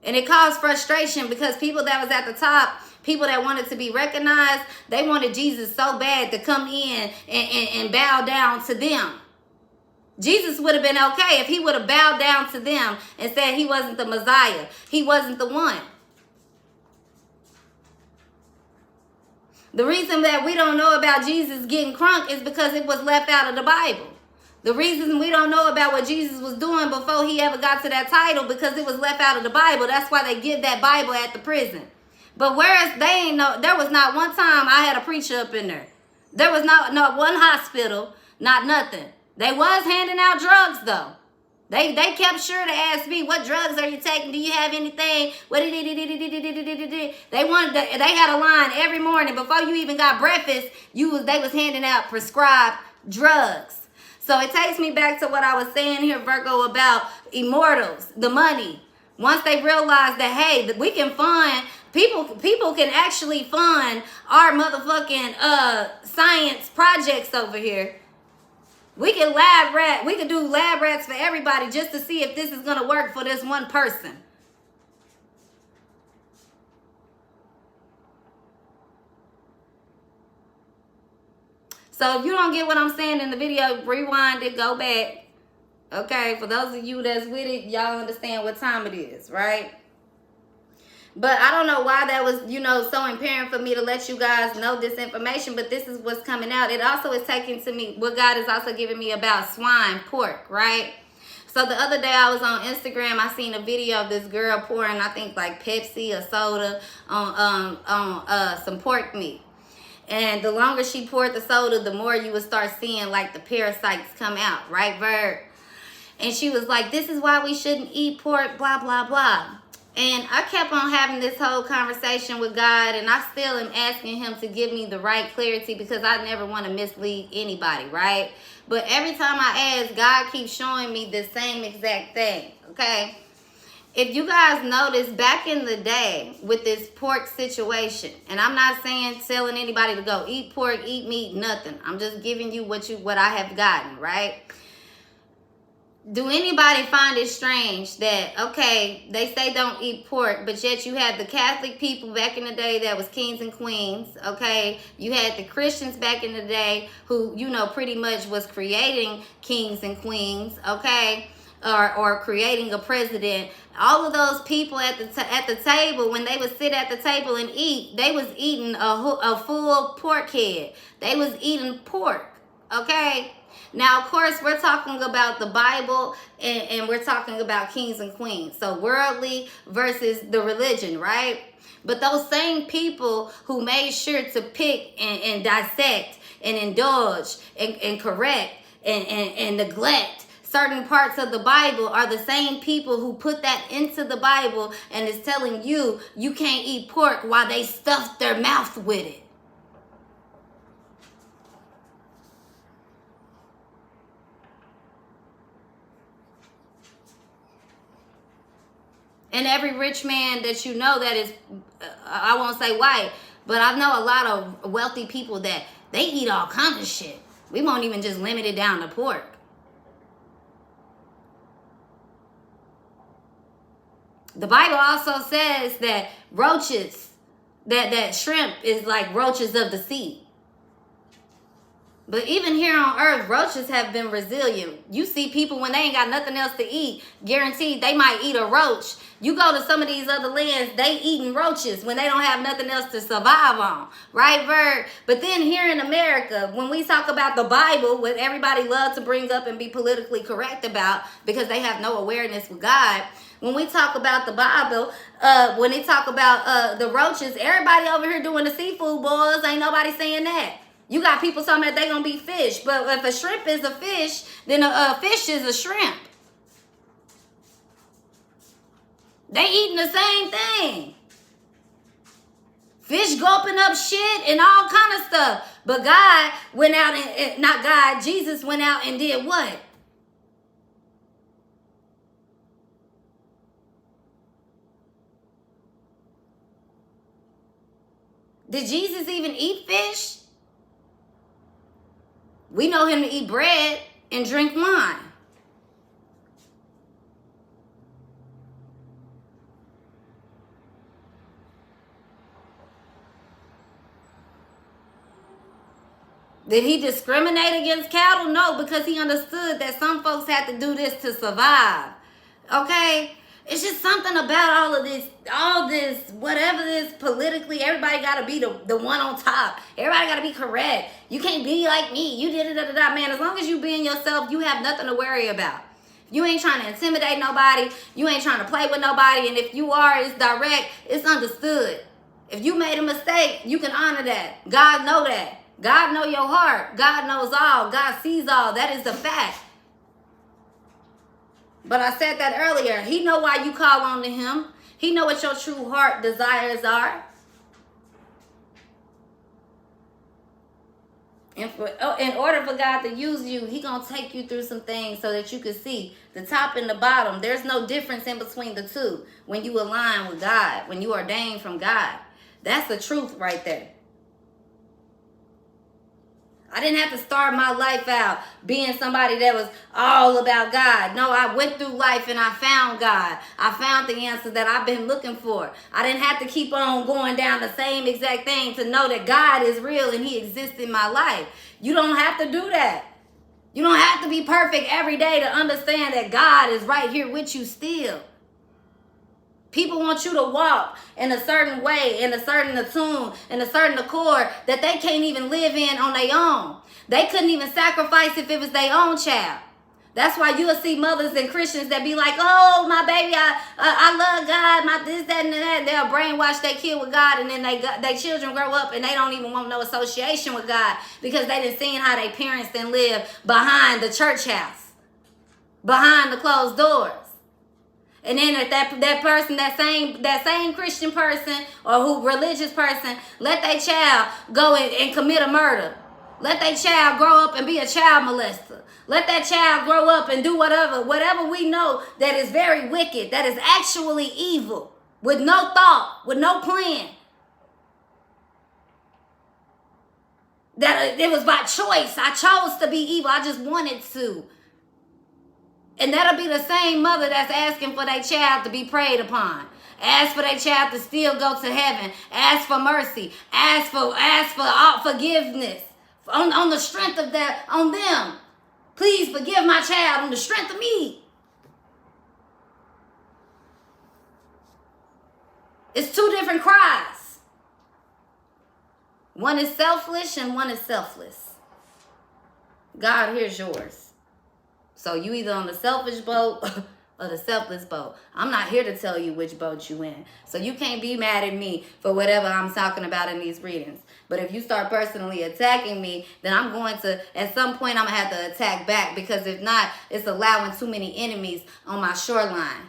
And it caused frustration because people that was at the top, people that wanted to be recognized, they wanted Jesus so bad to come in and bow down to them. Jesus would have been okay if he would have bowed down to them and said he wasn't the Messiah. He wasn't the one. The reason that we don't know about Jesus getting crunk is because it was left out of the Bible. The reason we don't know about what Jesus was doing before he ever got to that title because it was left out of the Bible. That's why they give that Bible at the prison. But whereas they ain't know, there was not one time I had a preacher up in there. There was not one hospital, not nothing. They was handing out drugs though. They kept sure to ask me, what drugs are you taking? Do you have anything? They had a line every morning before you even got breakfast. They was handing out prescribed drugs. So it takes me back to what I was saying here, Virgo, about immortals, the money. Once they realize that, hey, we can fund, people can actually fund our motherfucking science projects over here. We can do lab rats for everybody just to see if this is going to work for this one person. So if you don't get what I'm saying in the video, rewind it, go back. Okay, for those of you that's with it, y'all understand what time it is, right? But I don't know why that was, so imperative for me to let you guys know this information, but this is what's coming out. It also is taking to me what God is also giving me about swine, pork, right? So the other day I was on Instagram, I seen a video of this girl pouring, I think like Pepsi or soda on some pork meat. And the longer she poured the soda, the more you would start seeing like the parasites come out, right, Virg? And she was like, this is why we shouldn't eat pork, blah, blah, blah. And I kept on having this whole conversation with God, and I still am asking him to give me the right clarity because I never want to mislead anybody, right? But every time I ask, God keeps showing me the same exact thing, okay? If you guys notice, back in the day with this pork situation, and I'm not saying telling anybody to go eat pork, eat meat, nothing. I'm just giving you what I have gotten, right? Do anybody find it strange that, okay, they say don't eat pork, but yet you had the Catholic people back in the day that was kings and queens, okay? You had the Christians back in the day who, you know, pretty much was creating kings and queens, okay? Or creating a president. All of those people at the table, when they would sit at the table and eat, they was eating a full pork head. They was eating pork, okay? Now, of course, we're talking about the Bible and we're talking about kings and queens. So worldly versus the religion, right? But those same people who made sure to pick and dissect and indulge and correct and neglect certain parts of the Bible are the same people who put that into the Bible and is telling you you can't eat pork while they stuffed their mouth with it. And every rich man that you know that is, I won't say white, but I know a lot of wealthy people that they eat all kinds of shit. We won't even just limit it down to pork. The Bible also says that roaches, that shrimp is like roaches of the sea. But even here on earth, roaches have been resilient. You see people when they ain't got nothing else to eat, guaranteed they might eat a roach. You go to some of these other lands, they eating roaches when they don't have nothing else to survive on. Right, Virg? But then here in America, when we talk about the Bible, what everybody loves to bring up and be politically correct about because they have no awareness with God, when we talk about the Bible, when they talk about the roaches, everybody over here doing the seafood boils, ain't nobody saying that. You got people talking about they gonna be fish, but if a shrimp is a fish, then a fish is a shrimp. They eating the same thing. Fish gulping up shit and all kind of stuff. But God went out and, not God, Jesus went out and did what? Did Jesus even eat fish? We know him to eat bread and drink wine. Did he discriminate against cattle? No, because he understood that some folks had to do this to survive. Okay? It's just something about all this, whatever this politically, everybody got to be the one on top. Everybody got to be correct. You can't be like me. You did it, man. As long as you being yourself, you have nothing to worry about. You ain't trying to intimidate nobody. You ain't trying to play with nobody. And if you are, it's direct. It's understood. If you made a mistake, you can honor that. God know that. God know your heart. God knows all. God sees all. That is the fact. But I said that earlier. He know why you call on to him. He know what your true heart desires are. And in order for God to use you, he going to take you through some things so that you can see the top and the bottom. There's no difference in between the two when you align with God, when you ordain from God. That's the truth right there. I didn't have to start my life out being somebody that was all about God. No, I went through life and I found God. I found the answer that I've been looking for. I didn't have to keep on going down the same exact thing to know that God is real and he exists in my life. You don't have to do that. You don't have to be perfect every day to understand that God is right here with you still. People want you to walk in a certain way, in a certain attune, in a certain accord that they can't even live in on their own. They couldn't even sacrifice if it was their own child. That's why you'll see mothers and Christians that be like, oh, my baby, I love God, my this, that, and that. They'll brainwash their kid with God, and then they children grow up and they don't even want no association with God because they done seen how their parents then live behind the church house, behind the closed doors. And then if that person, that same Christian person or who religious person, let their child go and commit a murder. Let that child grow up and be a child molester. Let that child grow up and do whatever we know that is very wicked, that is actually evil, with no thought, with no plan. That it was by choice. I chose to be evil. I just wanted to. And that'll be the same mother that's asking for their child to be preyed upon. Ask for their child to still go to heaven. Ask for mercy. Ask for forgiveness. On the strength of that, on them. Please forgive my child on the strength of me. It's two different cries. One is selfish and one is selfless. God, here's yours. So you either on the selfish boat or the selfless boat. I'm not here to tell you which boat you in. So you can't be mad at me for whatever I'm talking about in these readings. But if you start personally attacking me, then I'm going to, at some point, I'm going to have to attack back. Because if not, it's allowing too many enemies on my shoreline.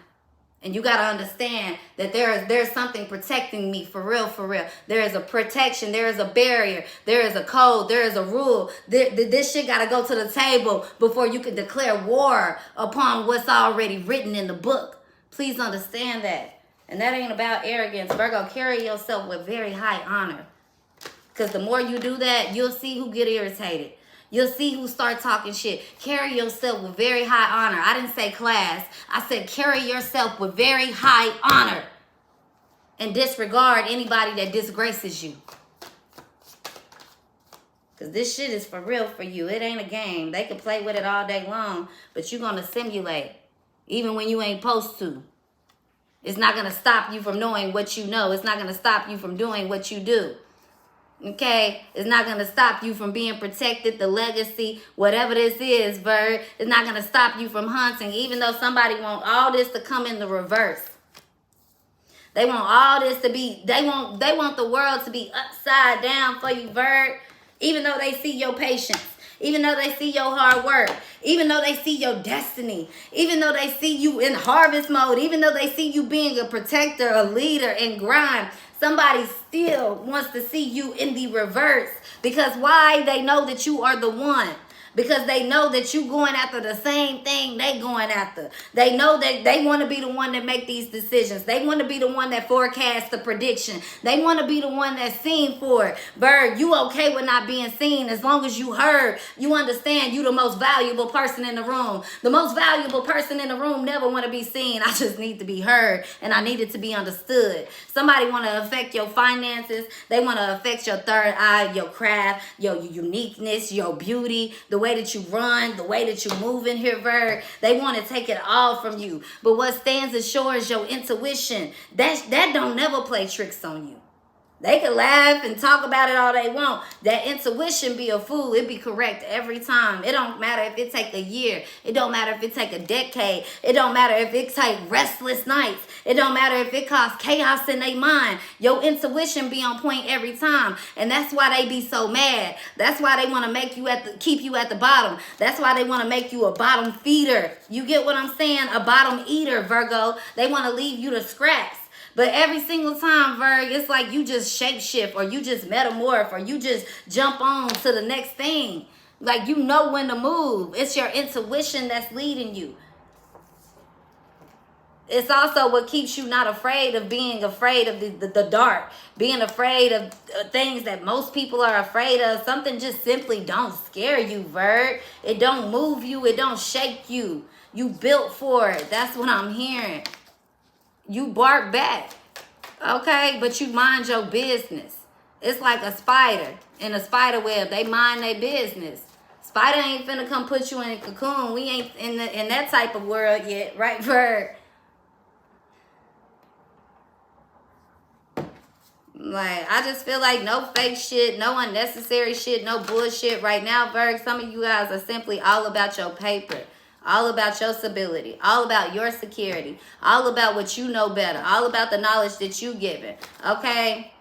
And you got to understand that there's something protecting me for real, for real. There is a protection. There is a barrier. There is a code. There is a rule. This shit got to go to the table before you can declare war upon what's already written in the book. Please understand that. And that ain't about arrogance. Virgo, carry yourself with very high honor. Because the more you do that, you'll see who get irritated. You'll see who start talking shit. Carry yourself with very high honor. I didn't say class. I said carry yourself with very high honor. And disregard anybody that disgraces you. Because this shit is for real for you. It ain't a game. They can play with it all day long. But you're going to simulate. Even when you ain't supposed to. It's not going to stop you from knowing what you know. It's not going to stop you from doing what you do. Okay, it's not going to stop you from being protected, the legacy, whatever this is, Virg. It's not going to stop you from hunting, even though somebody want all this to come in the reverse. They want all this to be, they want the world to be upside down for you, Virg. Even though they see your patience, even though they see your hard work, even though they see your destiny, even though they see you in harvest mode, even though they see you being a protector, a leader in grind. Somebody still wants to see you in the reverse. Because why? They know that you are the one. Because they know that you going after the same thing they going after. They know that they want to be the one that make these decisions. They want to be the one that forecasts the prediction. They want to be the one that's seen for it. Bird, you okay with not being seen as long as you heard. You understand you the most valuable person in the room. The most valuable person in the room never want to be seen. I just need to be heard and I need it to be understood. Somebody want to affect your finances. They want to affect your third eye, your craft, your uniqueness, your beauty, the way that you run, the way that you move in here, Virg. They want to take it all from you. But what stands as sure is your intuition. That don't never play tricks on you. They can laugh and talk about it all they want. That intuition be a fool. It be correct every time. It don't matter if it take a year. It don't matter if it take a decade. It don't matter if it take restless nights. It don't matter if it cause chaos in their mind. Your intuition be on point every time. And that's why they be so mad. That's why they want to make you keep you at the bottom. That's why they want to make you a bottom feeder. You get what I'm saying? A bottom eater, Virgo. They want to leave you to scraps. But every single time, Virg, it's like you just shapeshift or you just metamorph or you just jump on to the next thing. Like you know when to move. It's your intuition that's leading you. It's also what keeps you not afraid of being afraid of the dark. Being afraid of things that most people are afraid of. Something just simply don't scare you, Virg. It don't move you. It don't shake you. You built for it. That's what I'm hearing. You bark back, okay? But you mind your business. It's like a spider in a spider web. They mind their business. Spider ain't finna come put you in a cocoon. We ain't in that type of world yet, right, Virg? Like, I just feel like no fake shit, no unnecessary shit, no bullshit right now, Virg. Some of you guys are simply all about your paper. all about your stability, all about your security, all about what you know better, all about the knowledge that you given, okay?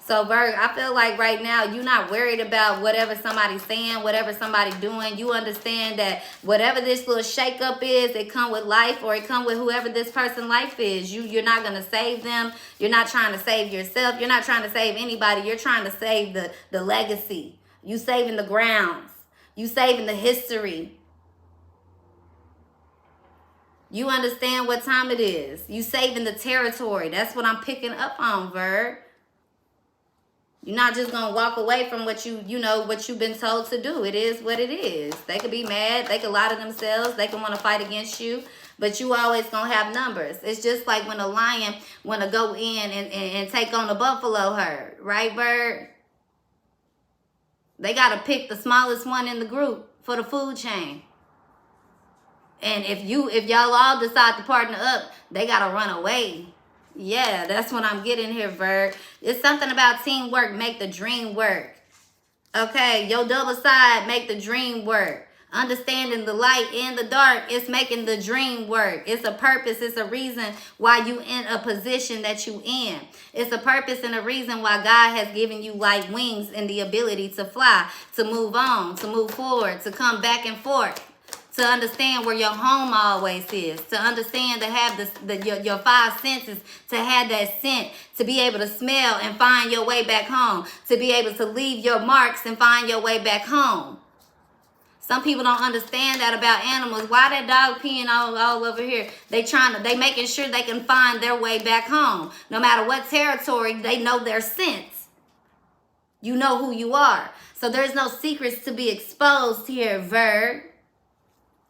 So, Virgo, I feel like right now you're not worried about whatever somebody's saying, whatever somebody's doing. You understand that whatever this little shakeup is, it come with life, or it come with whoever this person's life is. You're not going to save them. You're not trying to save yourself. You're not trying to save anybody. You're trying to save the legacy. You saving the grounds. You saving the history. You understand what time it is. You saving the territory. That's what I'm picking up on, Virg. You're not just going to walk away from what what you've been told to do. It is what it is. They could be mad. They could lie to themselves. They could want to fight against you. But you always going to have numbers. It's just like when a lion want to go in and take on a buffalo herd. Right, Bird? They got to pick the smallest one in the group for the food chain. And if y'all all decide to partner up, they got to run away. Yeah, that's what I'm getting here, Virg. It's something about teamwork, make the dream work. Okay, your double side, make the dream work. Understanding the light and the dark, it's making the dream work. It's a purpose, it's a reason why you in a position that you in. It's a purpose and a reason why God has given you like wings and the ability to fly, to move on, to move forward, to come back and forth. To understand where your home always is, to understand to have your five senses, to have that scent, to be able to smell and find your way back home, to be able to leave your marks and find your way back home. Some people don't understand that about animals. Why that dog peeing all over here? They making sure they can find their way back home. No matter what territory, they know their scents. You know who you are. So there's no secrets to be exposed here, Virg.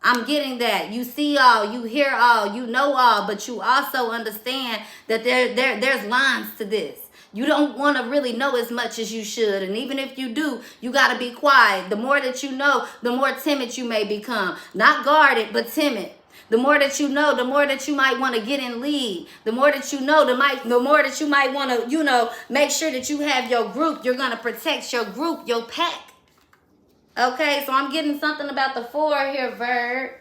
I'm getting that. You see all, you hear all, you know all, but you also understand that there's lines to this. You don't want to really know as much as you should. And even if you do, you got to be quiet. The more that you know, the more timid you may become. Not guarded, but timid. The more that you know, the more that you might want to get in lead. The more that you know, the more that you might want to, make sure that you have your group. You're going to protect your group, your pack. Okay, so I'm getting something about the 4 here, Virg.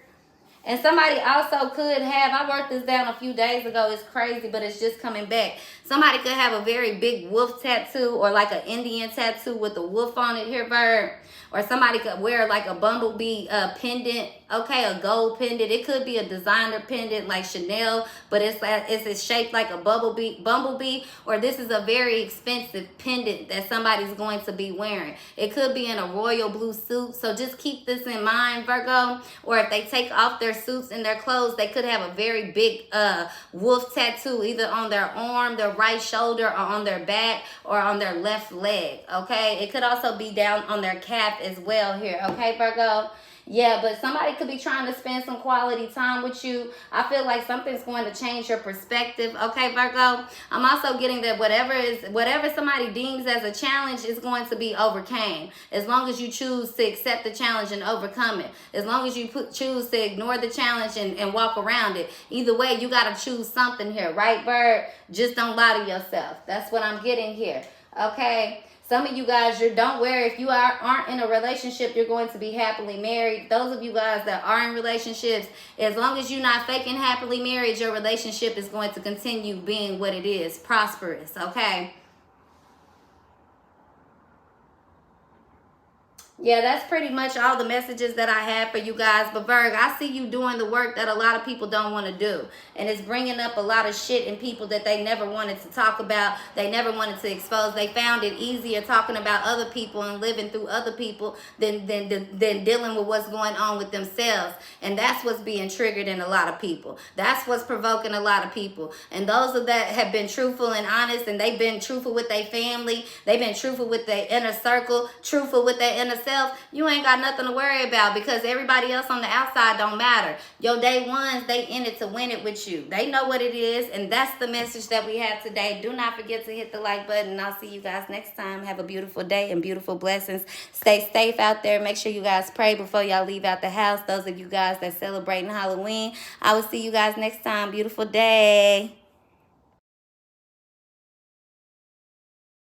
And somebody also could have, I worked this down a few days ago. It's crazy, but it's just coming back. Somebody could have a very big wolf tattoo or like an Indian tattoo with a wolf on it here, Virg. Or somebody could wear like a bumblebee pendant, okay, a gold pendant. It could be a designer pendant like Chanel, but it's shaped like a bumblebee, or this is a very expensive pendant that somebody's going to be wearing. It could be in a royal blue suit, so just keep this in mind, Virgo. Or if they take off their suits and their clothes, they could have a very big wolf tattoo, either on their arm, their right shoulder, or on their back, or on their left leg, okay? It could also be down on their calf as well here, okay, Virgo? Yeah, but somebody could be trying to spend some quality time with you. I feel like something's going to change your perspective, okay, Virgo? I'm also getting that whatever somebody deems as a challenge is going to be overcame. As long as you choose to accept the challenge and overcome it. As long as you choose to ignore the challenge and walk around it. Either way, you got to choose something here, right, Bird? Just don't lie to yourself. That's what I'm getting here, okay? Some of you guys, don't worry. If you aren't in a relationship, you're going to be happily married. Those of you guys that are in relationships, as long as you're not faking happily married, your relationship is going to continue being what it is, prosperous, okay? Yeah, that's pretty much all the messages that I have for you guys. But Virg, I see you doing the work that a lot of people don't want to do. And it's bringing up a lot of shit in people that they never wanted to talk about. They never wanted to expose. They found it easier talking about other people and living through other people than dealing with what's going on with themselves. And that's what's being triggered in a lot of people. That's what's provoking a lot of people. And those of that have been truthful and honest, and they've been truthful with their family. They've been truthful with their inner circle, truthful with their inner self. You ain't got nothing to worry about, because everybody else on the outside don't matter. Your day ones, they in it to win it with you. They know what it is, and that's the message that we have today. Do not forget to hit the like button, and I'll see you guys next time. Have a beautiful day and beautiful blessings. Stay safe out there. Make sure you guys pray before y'all leave out the house. Those of you guys that celebrating Halloween, I will see you guys next time. Beautiful day.